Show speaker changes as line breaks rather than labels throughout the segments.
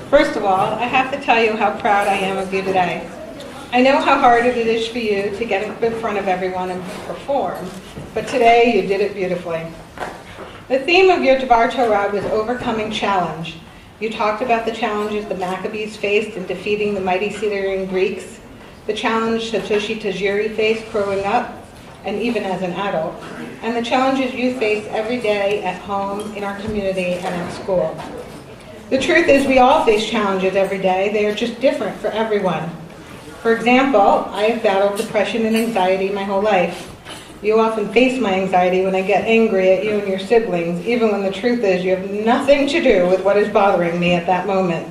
First of all, I have to tell you how proud I am of you today. I know how hard it is for you to get up in front of everyone and perform, but today you did it beautifully. The theme of your Dvar Torah was overcoming challenge. You talked about the challenges the Maccabees faced in defeating the mighty Syrian Greeks, the challenge Satoshi Tajiri faced growing up, and even as an adult, and the challenges you face every day at home, in our community, and at school. The truth is we all face challenges every day. They are just different for everyone. For example, I have battled depression and anxiety my whole life. You often face my anxiety when I get angry at you and your siblings, even when the truth is you have nothing to do with what is bothering me at that moment.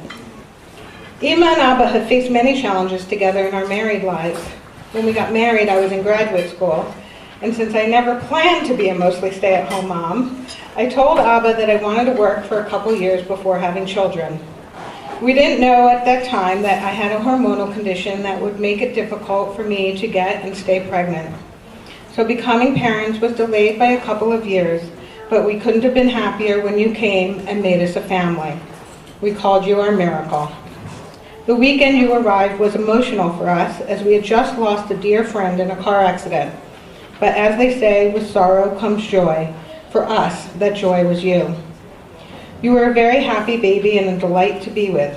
Ima and Abba have faced many challenges together in our married lives. When we got married, I was in graduate school, and since I never planned to be a mostly stay-at-home mom, I told Abba that I wanted to work for a couple years before having children. We didn't know at that time that I had a hormonal condition that would make it difficult for me to get and stay pregnant. So becoming parents was delayed by a couple of years, but we couldn't have been happier when you came and made us a family. We called you our miracle. The weekend you arrived was emotional for us, as we had just lost a dear friend in a car accident. But as they say, with sorrow comes joy. For us, that joy was you. You were a very happy baby and a delight to be with,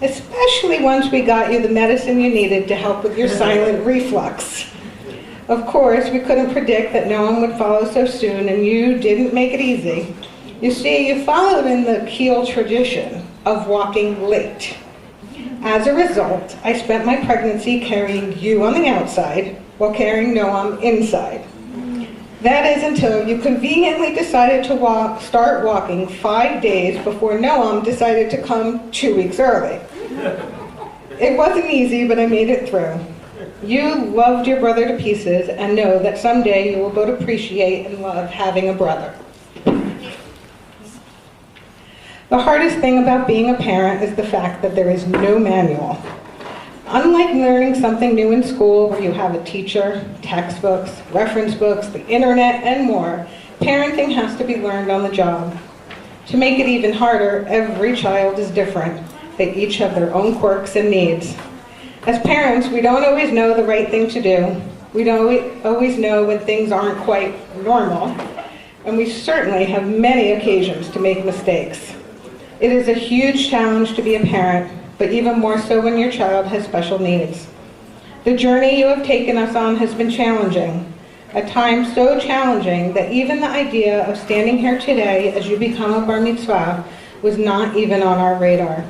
especially once we got you the medicine you needed to help with your silent reflux. Of course, we couldn't predict that no one would follow so soon, and you didn't make it easy. You see, you followed in the Kiel tradition of walking late. As a result, I spent my pregnancy carrying you on the outside while carrying Noam inside. That is until you conveniently decided to start walking 5 days before Noam decided to come 2 weeks early. It wasn't easy, but I made it through. You loved your brother to pieces and know that someday you will both appreciate and love having a brother. The hardest thing about being a parent is the fact that there is no manual. Unlike learning something new in school where you have a teacher, textbooks, reference books, the internet, and more, parenting has to be learned on the job. To make it even harder, every child is different. They each have their own quirks and needs. As parents, we don't always know the right thing to do. We don't always know when things aren't quite normal, and we certainly have many occasions to make mistakes. It is a huge challenge to be a parent, but even more so when your child has special needs. The journey you have taken us on has been challenging, at times so challenging that even the idea of standing here today as you become a bar mitzvah was not even on our radar.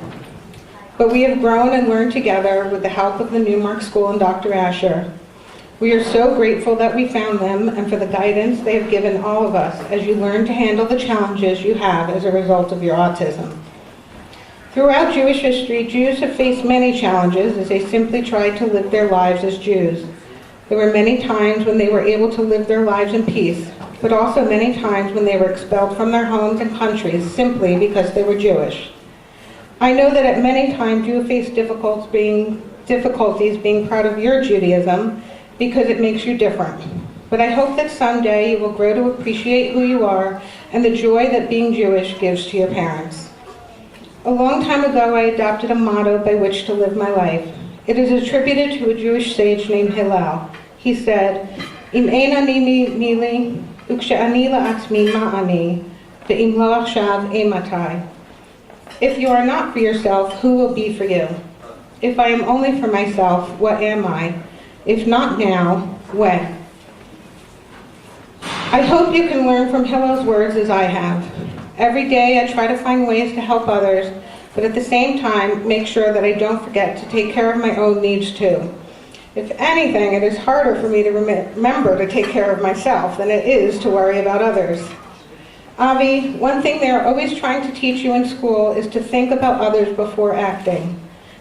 But we have grown and learned together with the help of the Newmark School and Dr. Asher. We are so grateful that we found them and for the guidance they have given all of us as you learn to handle the challenges you have as a result of your autism. Throughout Jewish history, Jews have faced many challenges as they simply tried to live their lives as Jews. There were many times when they were able to live their lives in peace, but also many times when they were expelled from their homes and countries simply because they were Jewish. I know that at many times you have faced difficulties being proud of your Judaism because it makes you different. But I hope that someday you will grow to appreciate who you are and the joy that being Jewish gives to your parents. A long time ago, I adopted a motto by which to live my life. It is attributed to a Jewish sage named Hillel. He said, "Im ein ani mili, uksha'ani la'atzmi ma'ani, ve'im lo achshav eimatai." If you are not for yourself, who will be for you? If I am only for myself, what am I? If not now, when? I hope you can learn from Hillel's words as I have. Every day I try to find ways to help others, but at the same time make sure that I don't forget to take care of my own needs too. If anything, it is harder for me to remember to take care of myself than it is to worry about others. Avi, one thing they are always trying to teach you in school is to think about others before acting.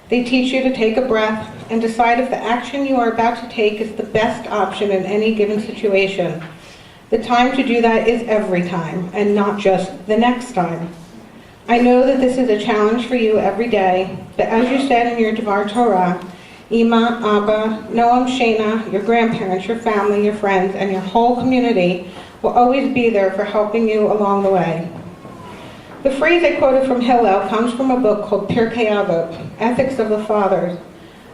They teach you to take a breath and decide if the action you are about to take is the best option in any given situation. The time to do that is every time, and not just the next time. I know that this is a challenge for you every day, but as you said in your Dvar Torah, Ima, Abba, Noam, Shana, your grandparents, your family, your friends, and your whole community will always be there for helping you along the way. The phrase I quoted from Hillel comes from a book called Pirkei Avot, Ethics of the Fathers,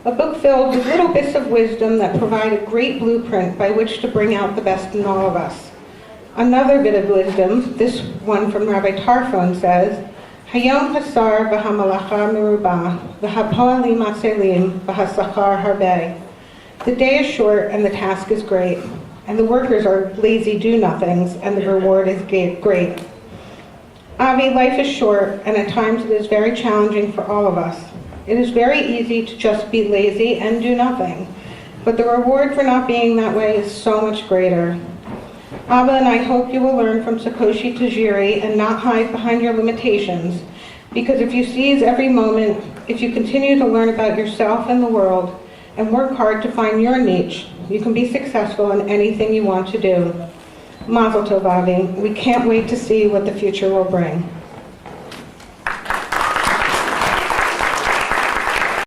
a book filled with little bits of wisdom that provide a great blueprint by which to bring out the best in all of us. Another bit of wisdom, this one from Rabbi Tarfon, says, Hayom hasar v'hamalacha merubah, v'hapoalim atzelim, v'hasachar harbeh. The day is short and the task is great, and the workers are lazy do-nothings, and the reward is great. Avi, life is short, and at times it is very challenging for all of us. It is very easy to just be lazy and do nothing, but the reward for not being that way is so much greater. Abba and I hope you will learn from Sakoshi Tajiri and not hide behind your limitations, because if you seize every moment, if you continue to learn about yourself and the world, and work hard to find your niche, you can be successful in anything you want to do. Mazel tov, Avi. We can't wait to see what the future will bring.